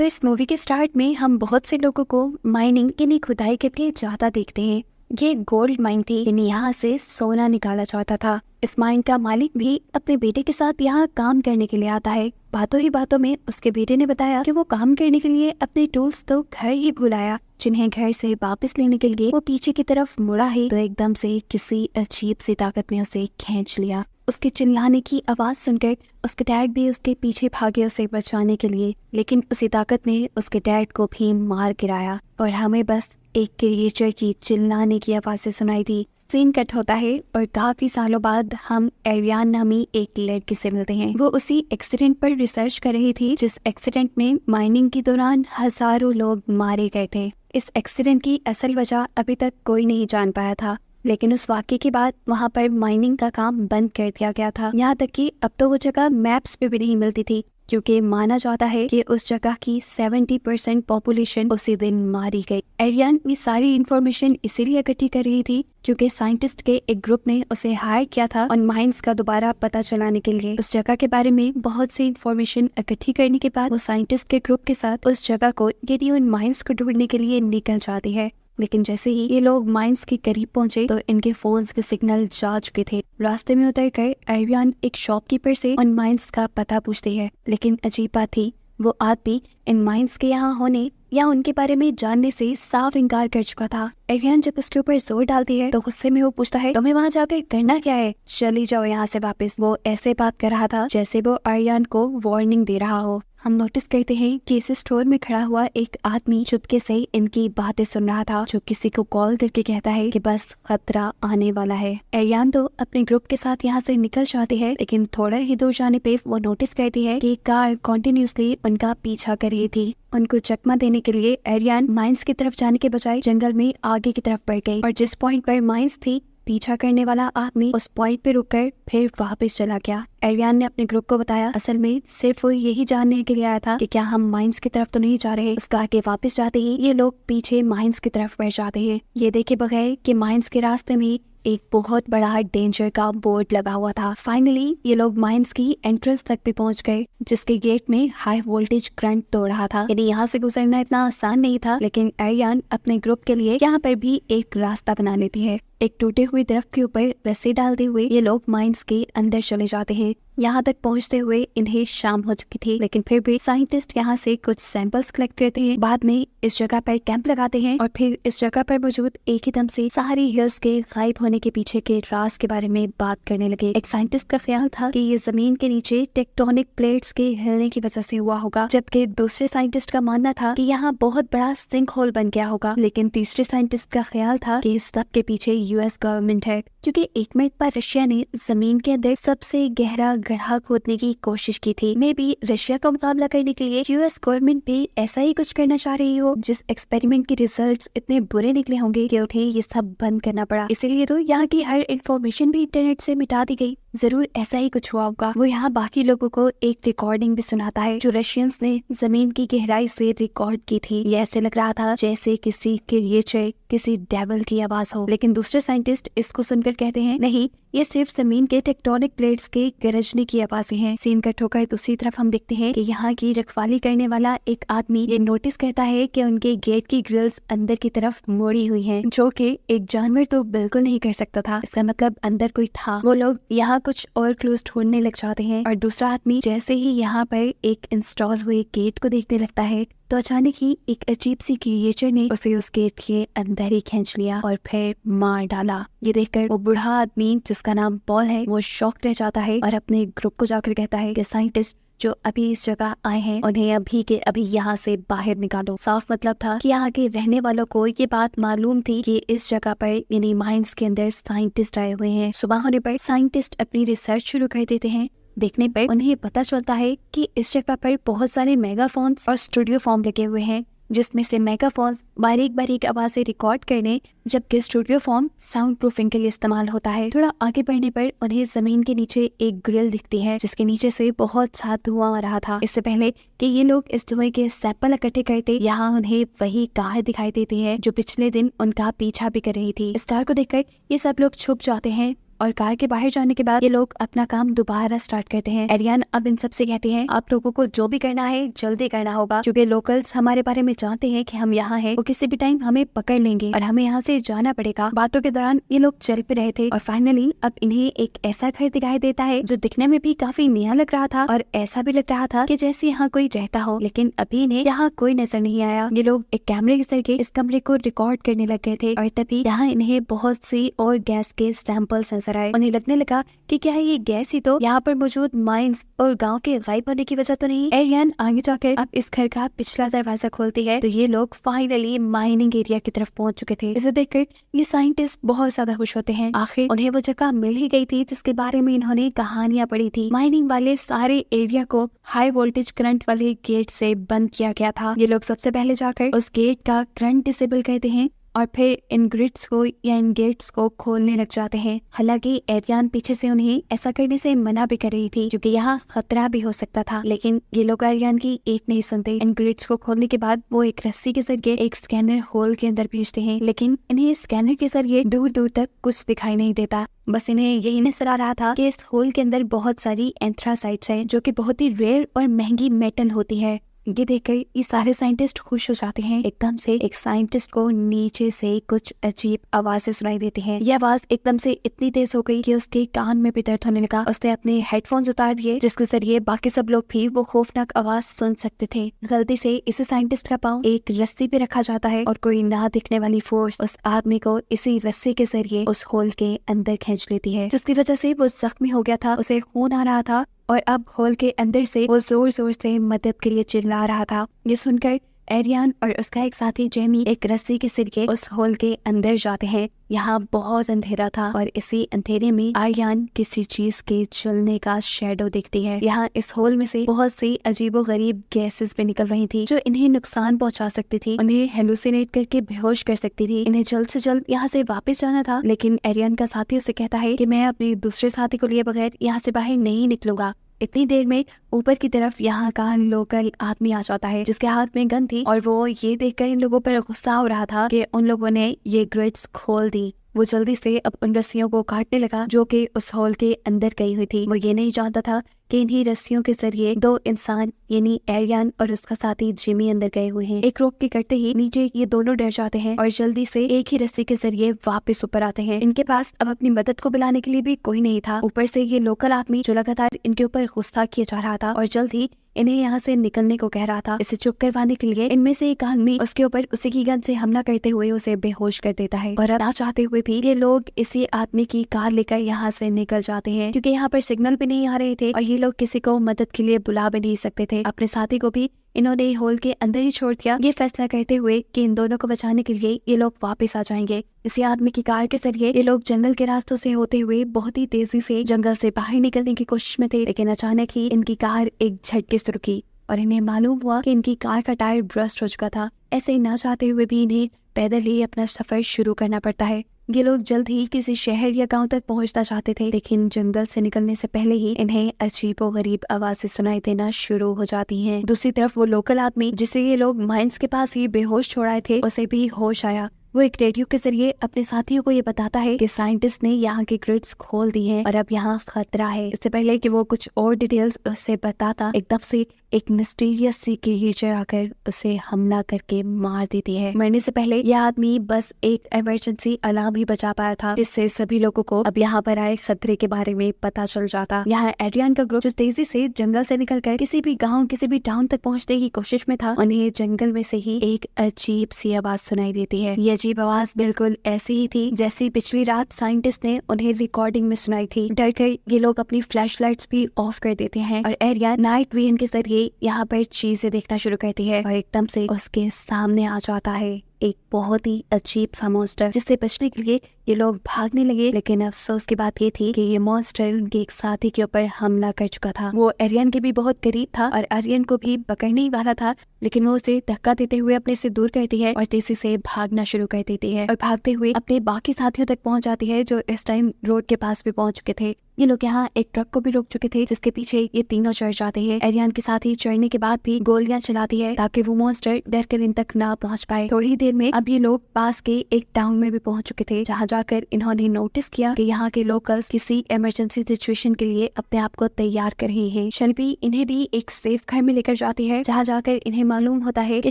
तो इस मूवी के स्टार्ट में हम बहुत से लोगों को माइनिंग यानी खुदाई के लिए जाता देखते हैं। ये गोल्ड माइन थी, यानी यहाँ से सोना निकाला जाता था। इस माइन का मालिक भी अपने बेटे के साथ यहाँ काम करने के लिए आता है। बातों ही बातों में उसके बेटे ने बताया कि वो काम करने के लिए अपने टूल्स तो घर ही भूल आया, जिन्हें घर से वापस लेने के लिए वो पीछे की तरफ मुड़ा ही तो एकदम से किसी अजीब सी ताकत ने उसे खींच लिया। उसके चिल्लाने की आवाज सुनकर उसके डैड भी उसके पीछे भागे उसे बचाने के लिए, लेकिन उसी ताकत ने उसके डैड को भी मार गिराया और हमें बस एक क्रिएचर की चिल्लाने की आवाज़ें सुनाई दी। सीन कट होता है और काफी सालों बाद हम एरियान नामी एक लड़की से मिलते हैं। वो उसी एक्सीडेंट पर रिसर्च कर रही थी जिस एक्सीडेंट में माइनिंग के दौरान हजारों लोग मारे गए थे। इस एक्सीडेंट की असल वजह अभी तक कोई नहीं जान पाया था, लेकिन उस वाक़ये के बाद वहाँ पर माइनिंग का काम बंद कर दिया गया था। यहाँ तक कि अब तो वो जगह मैप्स पे भी नहीं मिलती थी, क्योंकि माना जाता है कि उस जगह की 70% पॉपुलेशन उसी दिन मारी गई। एरियन ये सारी इंफॉर्मेशन इसीलिए इकट्ठी कर रही थी क्योंकि साइंटिस्ट के एक ग्रुप ने उसे हायर किया था और माइंस का दोबारा पता चलाने के लिए। उस जगह के बारे में बहुत सी इंफॉर्मेशन इकट्ठी करने के बाद वो साइंटिस्ट के ग्रुप के साथ उस जगह को यानी उन माइंस को ढूंढने के लिए निकल जाती है। लेकिन जैसे ही ये लोग माइंस के करीब पहुंचे तो इनके फोन्स के सिग्नल जा चुके थे। रास्ते में उतर कर एरियन एक शॉपकीपर से उन माइंस का पता पूछती है, लेकिन अजीब बात थी, वो आदमी इन माइंस के यहाँ होने या उनके बारे में जानने से साफ इनकार कर चुका था। एरियन जब उसके ऊपर जोर डालती है तो गुस्से में वो पूछता है, तुम्हें वहाँ जाकर करना क्या है, चली जाओ यहाँ से वापस। वो ऐसे बात कर रहा था जैसे वो एरियन को वार्निंग दे रहा हो। हम नोटिस करते हैं कि इस स्टोर में खड़ा हुआ एक आदमी चुपके से इनकी बातें सुन रहा था, जो किसी को कॉल करके कहता है कि बस खतरा आने वाला है। एरियन तो अपने ग्रुप के साथ यहाँ से निकल जाती है, लेकिन थोड़ा ही दूर जाने पे वो नोटिस करती है कि कार कॉन्टिन्यूसली उनका पीछा कर रही थी। उनको चकमा देने के लिए एरियन माइंस की तरफ जाने के बजाय जंगल में आगे की तरफ बढ़ गई और जिस पॉइंट पर माइंस थी पीछा करने वाला आदमी उस पॉइंट पे रुककर फिर वापस चला गया। एरियन ने अपने ग्रुप को बताया, असल में सिर्फ वो यही जानने के लिए आया था कि क्या हम माइंस की तरफ तो नहीं जा रहे। उसका आगे वापस जाते ही ये लोग पीछे माइंस की तरफ बढ़ जाते हैं। ये देखे बगैर कि माइंस के रास्ते में एक बहुत बड़ा डेंजर का बोर्ड लगा हुआ था। फाइनली ये लोग माइंस की एंट्रेंस तक भी पहुंच गए, जिसके गेट में हाई वोल्टेज करंट तोड़ रहा था। यानी यहाँ से गुजरना इतना आसान नहीं था, लेकिन एरियन अपने ग्रुप के लिए यहाँ पर भी एक रास्ता बना लेती है। एक टूटे हुए दरख्त के ऊपर रस्सी डालते हुए ये लोग माइंस के अंदर चले जाते हैं। यहाँ तक पहुँचते हुए इन्हें शाम हो चुकी थी, लेकिन फिर भी साइंटिस्ट यहाँ से कुछ सैंपल्स कलेक्ट करते हैं। बाद में इस जगह पर कैंप लगाते हैं और फिर इस जगह पर मौजूद एक ही दम से सारी हिल्स के गायब होने के पीछे के राज के बारे में बात करने लगे। एक साइंटिस्ट का ख्याल था कि ये जमीन के नीचे टेक्टोनिक प्लेट्स के हिलने की वजह से हुआ होगा, जबकि दूसरे साइंटिस्ट का मानना था कि यहाँ बहुत बड़ा सिंक होल बन गया होगा। लेकिन तीसरे साइंटिस्ट का ख्याल था कि इस सब के पीछे यूएस गवर्नमेंट है, क्योंकि एक मिनट पर रशिया ने जमीन के अंदर सबसे गहरा गड्ढा खोदने की कोशिश की थी। मे बी रशिया का मुकाबला करने के लिए यूएस गवर्नमेंट भी ऐसा ही कुछ करना चाह रही हो। जिस एक्सपेरिमेंट के रिजल्ट्स इतने बुरे निकले होंगे कि उन्हें ये सब बंद करना पड़ा। इसीलिए तो यहाँ की हर इंफॉर्मेशन भी इंटरनेट से मिटा दी गई। जरूर ऐसा ही कुछ हुआ होगा। वो यहाँ बाकी लोगों को एक रिकॉर्डिंग भी सुनाता है जो रशियंस ने जमीन की गहराई से रिकॉर्ड की थी। ये ऐसे लग रहा था जैसे किसी क्रिएचर, किसी डेविल की आवाज हो। लेकिन दूसरे साइंटिस्ट इसको सुनकर कहते हैं, नहीं, ये सिर्फ जमीन के टेक्टोनिक प्लेट्स के गरजने की आवाजें हैं। सीन कट होकर दूसरी तरफ हम देखते हैं कि यहाँ की रखवाली करने वाला एक आदमी ये नोटिस करता है कि उनके गेट की ग्रिल्स अंदर की तरफ मोड़ी हुई हैं, जो कि एक जानवर तो बिल्कुल नहीं कर सकता था। इसका मतलब अंदर कोई था। वो लोग यहाँ कुछ और क्लूज ढूंढने लग जाते हैं और दूसरा आदमी जैसे ही यहाँ पर एक इंस्टॉल हुए गेट को देखने लगता है तो अचानक ही एक अजीब सी क्रिएचर ने उसे उस गेट के अंदर ही खींच लिया और फिर मार डाला। ये देखकर वो बूढ़ा आदमी जिसका नाम पॉल है वो शॉक रह जाता है और अपने ग्रुप को जाकर कहता है कि साइंटिस्ट जो अभी इस जगह आए हैं उन्हें अभी के अभी यहाँ से बाहर निकालो। साफ मतलब था कि यहाँ के रहने वालों को ये बात मालूम थी कि इस जगह पर यानी माइंस के अंदर साइंटिस्ट आए हुए हैं। सुबह होने पर साइंटिस्ट अपनी रिसर्च शुरू कर देते हैं। देखने पर उन्हें पता चलता है कि इस जगह पर बहुत सारे मेगाफोन्स और स्टूडियो फॉर्म लगे हुए हैं, जिसमें से मेगाफोन्स बारीक बारीक आवाजें रिकॉर्ड करने, जबकि स्टूडियो फॉर्म साउंड प्रूफिंग के लिए इस्तेमाल होता है। थोड़ा आगे बढ़ने पर उन्हें जमीन के नीचे एक ग्रिल दिखती है, जिसके नीचे से बहुत सा धुआं आ रहा था। इससे पहले कि ये लोग इस धुएं के सैंपल इकट्ठे करते, यहाँ उन्हें वही कार दिखाई देती है जो पिछले दिन उनका पीछा भी कर रही थी। इस कार को देखकर ये सब लोग छुप जाते हैं। और कार के बाहर जाने के बाद ये लोग अपना काम दोबारा स्टार्ट करते हैं। एरियन अब इन सबसे कहती है, आप लोगों को जो भी करना है जल्दी करना होगा, क्योंकि लोकल्स हमारे बारे में जानते हैं कि हम यहाँ हैं, वो किसी भी टाइम हमें पकड़ लेंगे और हमें यहाँ से जाना पड़ेगा। बातों के दौरान ये लोग चल पे रहे थे और फाइनली अब इन्हें एक ऐसा घर दिखाई देता है जो दिखने में भी काफी नया लग रहा था और ऐसा भी लग रहा था कि जैसे यहाँ कोई रहता हो, लेकिन अभी इन्हें यहाँ कोई नजर नहीं आया। ये लोग एक कैमरे के जरिए इस कमरे को रिकॉर्ड करने लग गए थे और तभी यहाँ इन्हें बहुत सी और गैस के सैंपल्स नजर आए। उन्हें लगने लगा कि क्या ये गैस ही तो यहाँ पर मौजूद माइंस और गांव के गायब होने की वजह तो नहीं। एरियन आगे जाकर अब इस घर का पिछला दरवाजा खोलती है तो ये लोग फाइनली माइनिंग एरिया की तरफ पहुंच चुके थे। इसे देखकर ये साइंटिस्ट बहुत ज्यादा खुश होते हैं, आखिर उन्हें वो जगह मिल ही गई थी जिसके बारे में इन्होंने कहानियां पढ़ी थी। माइनिंग वाले सारे एरिया को हाई वोल्टेज करंट वाले गेट से बंद किया गया था। ये लोग सबसे पहले जाकर उस गेट का करंट डिसेबल करते हैं और फिर इन ग्रिड्स को या इन गेट्स को खोलने लग जाते हैं। हालांकि एरियन पीछे से उन्हें ऐसा करने से मना भी कर रही थी क्योंकि यहाँ खतरा भी हो सकता था, लेकिन ये लोग एरियन की एक नहीं सुनते। इन ग्रिड्स को खोलने के बाद वो एक रस्सी के जरिए एक स्कैनर होल के अंदर भेजते हैं, लेकिन इन्हें स्कैनर के जरिए दूर दूर तक कुछ दिखाई नहीं देता। बस इन्हें यही नजर आ रहा था कि इस होल के अंदर बहुत सारी एंथ्रासाइट्स हैं जो कि बहुत ही रेयर और महंगी मेटल होती है। ये देखकर ये सारे साइंटिस्ट खुश हो जाते हैं। एकदम से एक साइंटिस्ट को नीचे से कुछ अजीब आवाजें सुनाई देती हैं। ये आवाज एकदम से इतनी तेज हो गई कि उसके कान में भी दर्द होने लगा। उसने अपने हेडफोन्स उतार दिए जिसके जरिए बाकी सब लोग भी वो खौफनाक आवाज सुन सकते थे। गलती से इसी साइंटिस्ट का पाँव एक रस्सी पे रखा जाता है और कोई ना दिखने वाली फोर्स उस आदमी को इसी रस्सी के जरिए उस होल के अंदर खींच लेती है, जिसकी वजह से वो जख्मी हो गया था, उसे खून आ रहा था और अब होल के अंदर से वो जोर जोर से मदद के लिए चिल्ला रहा था। ये सुनकर एरियन और उसका एक साथी जेमी एक रस्सी के जरिए उस होल के अंदर जाते हैं। यहाँ बहुत अंधेरा था और इसी अंधेरे में आर्यन किसी चीज के चलने का शेडो दिखती है। यहाँ इस होल में से बहुत सी अजीबोगरीब गैसेस भी निकल रही थी जो इन्हें नुकसान पहुंचा सकती थी, उन्हें हेलुसिनेट करके बेहोश कर सकती थी। इन्हें जल्द से जल्द यहाँ से वापस जाना था, लेकिन एरियन का साथी उसे कहता है कि मैं अपने दूसरे साथी को लिए बगैर यहाँ से बाहर नहीं निकलूंगा। इतनी देर में ऊपर की तरफ यहाँ का लोकल आदमी आ जाता है जिसके हाथ में गन थी और वो ये देखकर इन लोगों पर गुस्सा हो रहा था कि उन लोगों ने ये ग्रिड्स खोल दी। वो जल्दी से अब उन रस्सियों को काटने लगा जो कि उस हॉल के अंदर गई हुई थी। वो ये नहीं जानता था कि इन्हीं रस्सियों के जरिए दो इंसान यानी एरियन और उसका साथी जिमी अंदर गए हुए हैं। एक रोक के करते ही नीचे ये दोनों डर जाते हैं और जल्दी से एक ही रस्सी के जरिए वापस ऊपर आते हैं। इनके पास अब अपनी मदद को बुलाने के लिए भी कोई नहीं था। ऊपर से ये लोकल आदमी जो लगातार इनके ऊपर गुस्सा किया जा रहा था और जल्द ही इन्हें यहाँ से निकलने को कह रहा था। इसे चुप करवाने के लिए इनमें से एक आदमी उसके ऊपर उसी की गन से हमला करते हुए उसे बेहोश कर देता है। और अब ना चाहते हुए भी ये लोग इसी आदमी की कार लेकर यहाँ से निकल जाते हैं क्योंकि यहाँ पर सिग्नल भी नहीं आ रहे थे और ये लोग किसी को मदद के लिए बुला भी नहीं सकते थे। अपने साथी को भी इन्होंने होल के अंदर ही छोड़ दिया, ये फैसला करते हुए कि इन दोनों को बचाने के लिए ये लोग वापस आ जाएंगे। इसी आदमी की कार के जरिए ये लोग जंगल के रास्तों से होते हुए बहुत ही तेजी से जंगल से बाहर निकलने की कोशिश में थे, लेकिन अचानक ही इनकी कार एक झटके से रुकी और इन्हें मालूम हुआ कि इनकी कार का टायर ब्रस्ट हो चुका था। ऐसे ही ना चाहते हुए भी इन्हें पैदल ही अपना सफर शुरू करना पड़ता है। ये लोग जल्द ही किसी शहर या गांव तक पहुंचना चाहते थे, लेकिन जंगल से निकलने से पहले ही इन्हें अजीबोगरीब आवाजें सुनाई देना शुरू हो जाती हैं। दूसरी तरफ वो लोकल आदमी जिसे ये लोग माइंस के पास ही बेहोश छोड़ाए थे, उसे भी होश आया। वो एक रेडियो के जरिए अपने साथियों को ये बताता है कि साइंटिस्ट ने यहाँ के ग्रिड्स खोल दी हैं और अब यहाँ खतरा है। इससे पहले कि वो कुछ और डिटेल्स उसे बताता, एकदम से एक मिस्टीरियस सी क्रिएचर आकर उसे हमला करके मार देती है। मरने से पहले यह आदमी बस एक इमरजेंसी अलार्म ही बजा पाया था, जिससे सभी लोगों को अब यहाँ पर आए खतरे के बारे में पता चल जाता। यहाँ एरियन का ग्रुप जो तेजी से जंगल से निकलकर किसी भी गाँव किसी भी टाउन तक पहुँचने की कोशिश में था, उन्हें जंगल में से ही एक अजीब सी आवाज सुनाई देती है। ये अजीब आवाज बिल्कुल ऐसी ही थी जैसी पिछली रात साइंटिस्ट ने उन्हें रिकॉर्डिंग में सुनाई थी। डर कर ये लोग अपनी फ्लैशलाइट्स भी ऑफ कर देते हैं और एरियन नाइट विजन के जरिए यहाँ पर चीजें देखना शुरू करती है और एकदम से उसके सामने आ जाता है एक बहुत ही अजीब सा मॉन्स्टर, जिससे बचने के लिए ये लोग भागने लगे। लेकिन अफसोस की बात ये थी कि ये मॉन्स्टर उनके एक साथी के ऊपर हमला कर चुका था। वो एरियन के भी बहुत करीब था और एरियन को भी पकड़ने ही वाला था, लेकिन वो उसे धक्का देते हुए अपने से दूर करती है और तेजी से भागना शुरू कर देती है और भागते हुए अपने बाकी साथियों तक पहुंच जाती है जो इस टाइम रोड के पास भी पहुंच चुके थे। ये लोग यहाँ एक ट्रक को भी रोक चुके थे जिसके पीछे ये तीनों चढ़ जाते हैं। एरियन के साथ ही चढ़ने के बाद भी गोलियां चलाती है ताकि वो मॉन्स्टर डर कर इन तक ना पहुंच पाए। थोड़ी देर में अब ये लोग पास के एक टाउन में भी पहुंच चुके थे, जहाँ जाकर इन्होंने नोटिस किया कि यहाँ के लोकल्स किसी इमरजेंसी सिचुएशन के लिए अपने आप को तैयार कर रहे हैं। शेल्बी इन्हें भी एक सेफ घर में लेकर जाती है, जहाँ जाकर इन्हें मालूम होता है कि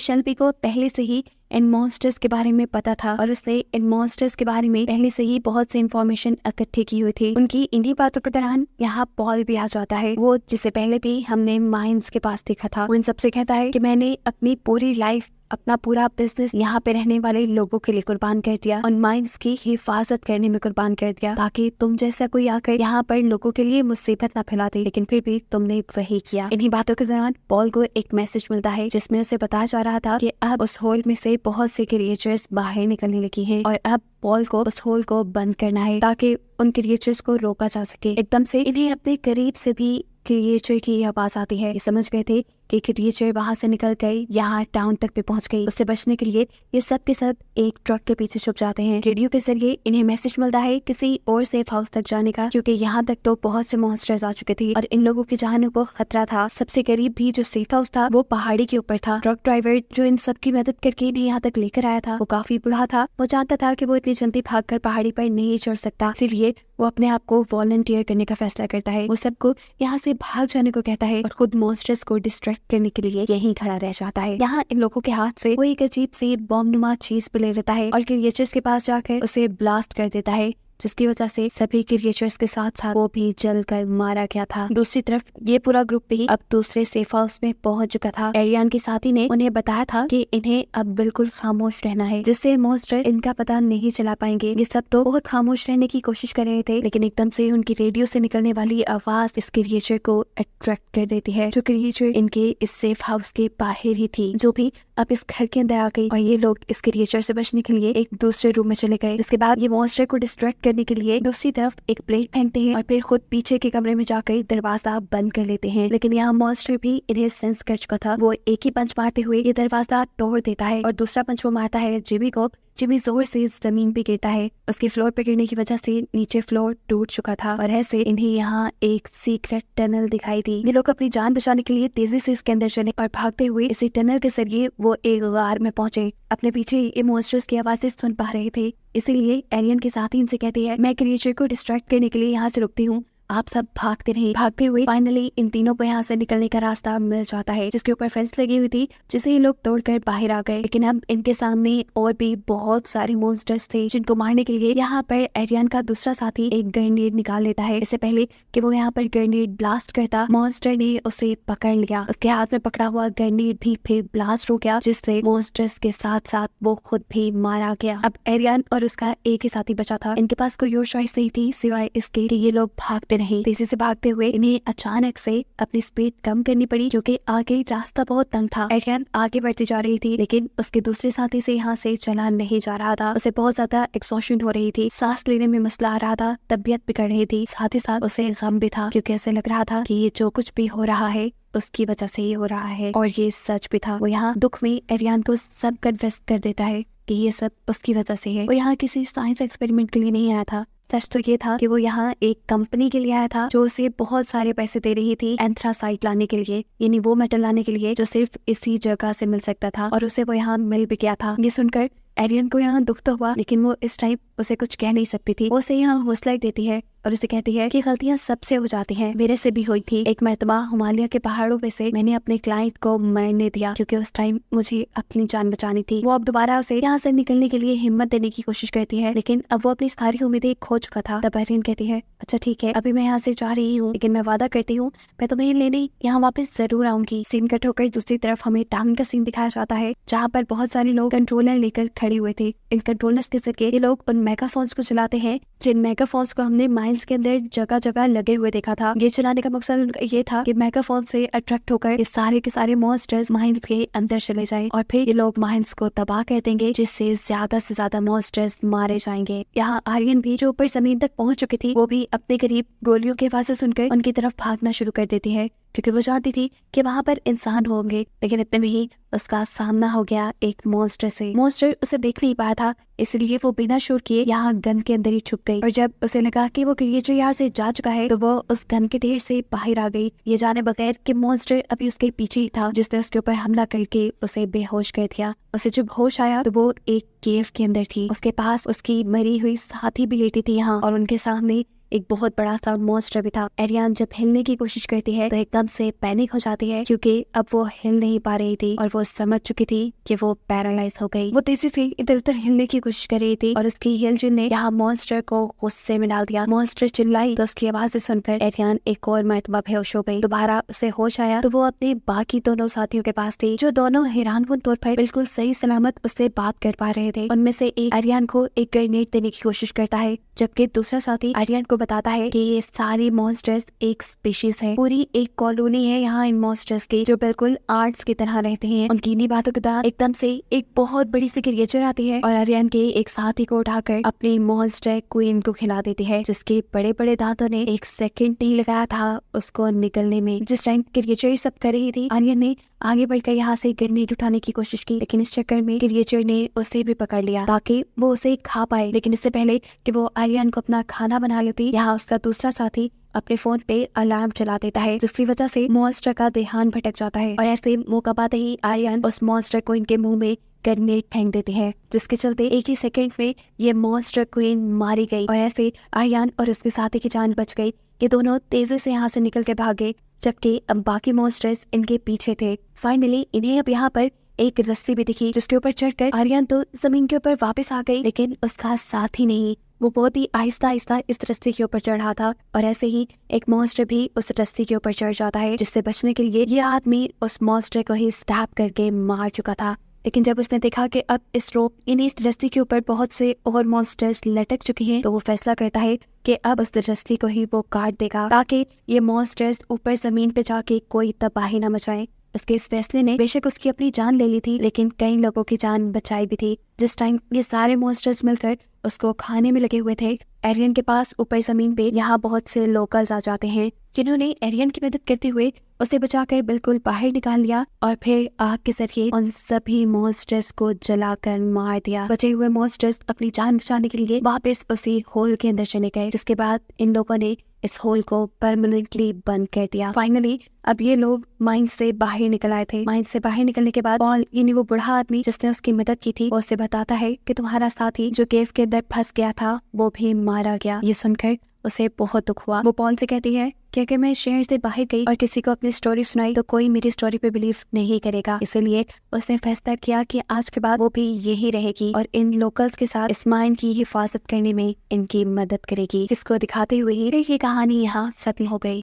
शेल्बी को पहले से ही इन मॉन्स्टर्स के बारे में पता था और उसने इन मॉन्स्टर्स के बारे में पहले से ही बहुत सी इन्फॉर्मेशन इकट्ठी की हुई थी। उनकी इन्हीं बातों के दौरान यहाँ पॉल भी आ जाता है, वो जिसे पहले भी हमने माइंस के पास देखा था। वो इन सबसे कहता है कि मैंने अपनी पूरी लाइफ, अपना पूरा बिजनेस यहाँ पे रहने वाले लोगों के लिए कुर्बान कर दिया और माइंस की हिफाजत करने में कुर्बान कर दिया, ताकि तुम जैसा कोई आकर यहाँ पर लोगों के लिए मुसीबत ना फैला दे, लेकिन फिर भी तुमने वही किया। इन्हीं बातों के दौरान पॉल को एक मैसेज मिलता है जिसमें उसे बताया जा रहा था कि अब उस होल में से बहुत से क्रिएचर्स बाहर निकलने लगी हैं और अब पॉल को उस होल को बंद करना है ताकि उन क्रिएचर्स को रोका जा सके। एकदम से इन्हें अपने करीब से भी क्रिएचर की आवाज आती है। ये समझ गए थे कि क्रिएचर वहां से निकल गई, यहाँ टाउन तक भी पहुंच गई। उससे बचने के लिए ये सब के सब एक ट्रक के पीछे छुप जाते हैं। रेडियो के जरिए इन्हें मैसेज मिलता है किसी और सेफ हाउस तक जाने का, क्योंकि यहाँ तक तो बहुत से मॉन्स्टर्स आ चुके थे और इन लोगों की जानों को खतरा था। सबसे करीब भी जो सेफ हाउस था वो पहाड़ी के ऊपर था। ट्रक ड्राइवर जो इन सब की मदद करके इन्हें यहाँ तक लेकर आया था वो काफी बूढ़ा था। वो जानता था कि वो इतनी जल्दी भागकर पहाड़ी पर नहीं चढ़ सकता, इसीलिए वो अपने आप को वॉलंटियर करने का फैसला करता है। वो सबको यहाँ से भाग जाने को कहता है और खुद मॉन्स्टर्स को डिस्ट्रैक्ट करने के लिए यहीं खड़ा रह जाता है। यहाँ इन लोगों के हाथ से वो एक अजीब सी बॉम्ब नुमा चीज भी ले लेता है और क्रिएचर्स के पास जाकर उसे ब्लास्ट कर देता है, जिसकी वजह से सभी क्रिएचर्स के साथ साथ वो भी जलकर मारा गया था। दूसरी तरफ ये पूरा ग्रुप भी अब दूसरे सेफ हाउस में पहुंच चुका था। एरियन के साथी ने उन्हें बताया था कि इन्हें अब बिल्कुल खामोश रहना है, जिससे मॉन्स्टर इनका पता नहीं चला पाएंगे। ये सब तो बहुत खामोश रहने की कोशिश कर रहे थे, लेकिन एकदम से उनकी रेडियो से निकलने वाली आवाज इस क्रिएचर को अट्रैक्ट कर देती है। जो क्रिएचर इनके इस सेफ हाउस के बाहर ही थी, जो भी अब इस घर के अंदर आ गई और ये लोग इस क्रिएचर से बचने के लिए एक दूसरे रूम में चले गए। जिसके बाद ये मॉन्स्टर को डिस्ट्रैक्ट करने के लिए दूसरी तरफ एक प्लेट फेंकते हैं और फिर खुद पीछे के कमरे में जाकर दरवाजा बंद कर लेते हैं। लेकिन यहाँ मॉन्स्टर भी इन्हें सेंस कर चुका था। वो एक ही पंच मारते हुए ये दरवाजा तोड़ देता है और दूसरा पंच वो मारता है जिमी को। जिमी जोर से जमीन पे गिरता है। उसके फ्लोर पे गिरने की वजह से नीचे फ्लोर टूट चुका था और ऐसे इन्हें यहाँ एक सीक्रेट टनल दिखाई दी। ये लोग अपनी जान बचाने के लिए तेजी से इसके अंदर चले और भागते हुए इसी टनल के जरिए वो एक गार में पहुंचे। अपने पीछे ये मॉन्स्टर्स की आवाजें सुन पा रहे थे, इसीलिए एरियन के साथ ही इनसे कहती है, मैं क्रिएचर को डिस्ट्रैक्ट करने के लिए यहाँ से रुकती हूँ, आप सब भागते रहे। भागते हुए फाइनली इन तीनों को यहाँ से निकलने का रास्ता मिल जाता है, जिसके ऊपर फेंस लगी हुई थी, जिसे ये लोग तोड़कर बाहर आ गए। लेकिन अब इनके सामने और भी बहुत सारे मॉन्स्टर्स थे, जिनको मारने के लिए यहाँ पर एरियन का दूसरा साथी एक ग्रेनेड निकाल लेता है। इससे पहले कि वो यहाँ पर ग्रेनेड ब्लास्ट करता, मॉन्स्टर ने उसे पकड़ लिया। उसके हाथ में पकड़ा हुआ ग्रेनेड भी फिर ब्लास्ट हो गया, जिससे मॉन्स्टर्स के साथ साथ वो खुद भी मारा गया। अब एरियन और उसका एक ही साथी बचा था। इनके पास कोई और चॉइस नहीं थी सिवाय इसके कि ये लोग भागते नहीं। तेजी से भागते हुए इन्हें अचानक से अपनी स्पीड कम करनी पड़ी, क्योंकि आगे रास्ता बहुत तंग था। एरियन आगे बढ़ती जा रही थी, लेकिन उसके दूसरे साथी से यहाँ से चला नहीं जा रहा था। उसे बहुत ज्यादा एक्सॉशन हो रही थी, सांस लेने में मसला आ रहा था, तबीयत बिगड़ रही थी, साथ ही साथ उसे गम भी था, क्योंकि ऐसे लग रहा था कि ये जो कुछ भी हो रहा है उसकी वजह से ही हो रहा है। और ये सच भी था। वो यहाँ दुख में एरियन को सब कन्फेस कर देता है कि ये सब उसकी वजह से है। वो यहाँ किसी साइंस एक्सपेरिमेंट के लिए नहीं आया था। सच तो ये था कि वो यहाँ एक कंपनी के लिए आया था जो उसे बहुत सारे पैसे दे रही थी एंथ्रासाइट लाने के लिए, यानी वो मेटल लाने के लिए जो सिर्फ इसी जगह से मिल सकता था, और उसे वो यहाँ मिल भी गया था। ये सुनकर एरियन को यहाँ दुख तो हुआ, लेकिन वो इस टाइम उसे कुछ कह नहीं सकती थी। वो उसे यहाँ हौसला देती है और उसे कहती है कि गलतियां सबसे हो जाती हैं, मेरे से भी हुई थी। एक मर्तबा हिमालय के पहाड़ों पे से मैंने अपने क्लाइंट को मरने दिया, क्योंकि उस टाइम मुझे अपनी जान बचानी थी। वो अब दोबारा उसे यहाँ से निकलने के लिए हिम्मत देने की कोशिश करती है, लेकिन अब वो अपनी सारी उम्मीदें खो चुका था। तब एरियन कहती है, अच्छा ठीक है, अभी मैं यहाँ से जा रही हूँ, लेकिन मैं वादा करती हूँ मैं तुम्हें लेने यहाँ वापस जरूर आऊंगी। सीन कट होकर दूसरी तरफ हमें टाउन का सीन दिखाया जाता है, जहाँ पर बहुत सारे लोग कंट्रोलर लेकर खड़े हुए थे। इन कंट्रोलर्स के जरिए ये लोग उन मेगाफोन्स को चलाते हैं, जिन मेगाफोन्स को हमने माइंस के अंदर जगह जगह लगे हुए देखा था। ये चलाने का मकसद ये था कि मेगाफोन से अट्रैक्ट होकर ये सारे के सारे मॉन्स्टर्स माइंस के अंदर चले जाए और फिर ये लोग माइंस को तबाह कर देंगे, जिससे ज्यादा से ज्यादा मॉन्स्टर्स मारे जाएंगे। यहाँ आर्यन भी जो ऊपर जमीन तक पहुंच चुकी थी, वो भी अपने करीब गोलियों की आवाज़ें सुनकर उनकी तरफ भागना शुरू कर देती है। क्योंकि वो जानती थी कि वहाँ पर इंसान होंगे। लेकिन इतने में ही उसका सामना हो गया एक मॉन्स्टर से। मॉन्स्टर उसे देख नहीं पाया था, इसलिए वो बिना शोर किए यहाँ गन के अंदर ही छुप गई। और जब उसे लगा कि वो क्रिएचर यहाँ से जा चुका है तो वो उस गन के ढेर से बाहर आ गई, ये जाने बगैर कि मॉन्स्टर अभी उसके पीछे ही था, जिसने उसके ऊपर हमला करके उसे बेहोश कर दिया। उसे जब होश आया तो वो एक केव के अंदर थी। उसके पास उसकी मरी हुई साथी भी लेटी थी यहाँ, और उनके सामने एक बहुत बड़ा सा मॉन्स्टर भी था। एरियन जब हिलने की कोशिश करती है तो एकदम से पैनिक हो जाती है, क्योंकि अब वो हिल नहीं पा रही थी और वो समझ चुकी थी कि वो पैरालाइज हो गई। वो तेजी से इधर उधर हिलने की कोशिश कर रही थी और उसकी हिलजुल ने यहाँ मॉन्स्टर को गुस्से में डाल दिया। मॉन्स्टर चिल्लाई तो उसकी आवाज से सुनकर एरियन एक और मरतबा बेहोश हो गई। दोबारा उसे होश आया तो वो अपने बाकी दोनों साथियों के पास थी, जो दोनों हैरानकुन तौर पर बिल्कुल सही सलामत उससे बात कर पा रहे थे। उनमें से एक एरियन को एक ग्रेनेड देने की कोशिश करता है, जबकि दूसरा साथी एरियन को बताता है कि ये सारे मॉन्स्टर्स एक स्पीशीज है, पूरी एक कॉलोनी है यहाँ इन मॉन्स्टर्स की, जो बिल्कुल आर्ट्स की तरह रहते हैं। उनकी इन्हीं बातों के दौरान एकदम से एक बहुत बड़ी सी क्रिएचर आती है और एरियन के एक साथी को उठाकर अपनी मॉन्स्टर क्वीन को खिला देती है, जिसके बड़े बड़े दांतों ने एक सेकंड नहीं लगाया था उसको निकलने में। जिस टाइम क्रिएचर सब कर रही थी, एरियन ने आगे बढ़कर यहाँ से ग्रेनेड उठाने की कोशिश की, लेकिन इस चक्कर में क्रिएचर ने उसे भी पकड़ लिया ताकि वो उसे खा पाए। लेकिन इससे पहले कि वो एरियन को अपना खाना बना लेती, यहाँ उसका दूसरा साथी अपने फोन पे अलार्म चला देता है, जिसकी वजह से मॉन्स्टर का ध्यान भटक जाता है। और ऐसे मौका पाते ही एरियन उस मॉन्स्टर को इनके मुंह में ग्रेनेड फेंक देते हैं, जिसके चलते एक ही सेकंड में ये मॉन्स्टर क्वीन मारी गई। और ऐसे एरियन और उसके साथी की जान बच गई। ये दोनों तेजी से यहाँ से निकल के भागे, जबकि अब बाकी मॉन्स्टर्स इनके पीछे थे। फाइनली इन्हें अब यहाँ पर एक रस्सी भी दिखी, जिसके ऊपर चढ़कर आर्यन तो जमीन के ऊपर वापस आ गई, लेकिन उसका साथी नहीं। वो बहुत ही आहिस्ता आहिस्ता इस रस्सी के ऊपर चढ़ा था और ऐसे ही एक मॉन्स्टर भी उस रस्सी के ऊपर चढ़ जाता है, जिससे बचने के लिए ये आदमी उस मॉन्स्टर को ही स्टैब करके मार चुका था। लेकिन जब उसने देखा कि अब इस रोप इस रस्सी के ऊपर बहुत से और मॉन्स्टर्स लटक चुके हैं, तो वो फैसला करता है कि अब उस रस्सी को ही वो काट देगा, ताकि ये मॉन्स्टर्स ऊपर जमीन पे जाके कोई तबाही न मचाएं। उसके इस फैसले ने बेशक उसकी अपनी जान ले ली थी, लेकिन कई लोगों की जान बचाई भी थी। जिस टाइम ये सारे मॉन्स्टर्स मिलकर उसको खाने में लगे हुए थे, एरियन के पास ऊपर जमीन पे यहाँ बहुत से लोकल्स आ जाते हैं, जिन्होंने एरियन की मदद करते हुए उसे बचाकर बिल्कुल बाहर निकाल लिया और फिर आग के जरिए उन सभी मॉन्स्टर्स को जलाकर मार दिया। बचे हुए मॉन्स्टर्स अपनी जान बचाने के लिए वापस उसी होल के अंदर चले गए, जिसके बाद इन लोगों ने इस होल को परमानेंटली बंद कर दिया। फाइनली अब ये लोग माइन से बाहर निकल आए थे। माइन से बाहर निकलने के बाद पॉल, यानी वो बूढ़ा आदमी जिसने उसकी मदद की थी, वो उसे बताता है कि तुम्हारा साथी जो केव के अंदर फंस गया था वो भी मारा गया। ये सुनकर उसे बहुत दुख हुआ। वो पॉल से कहती है कि अगर मैं शहर से बाहर गई और किसी को अपनी स्टोरी सुनाई तो कोई मेरी स्टोरी पे बिलीव नहीं करेगा, इसलिए उसने फैसला किया कि आज के बाद वो भी यही रहेगी और इन लोकल्स के साथ इस माइन की हिफाजत करने में इनकी मदद करेगी, जिसको दिखाते हुए ही ये कहानी यहाँ खत्म हो गई।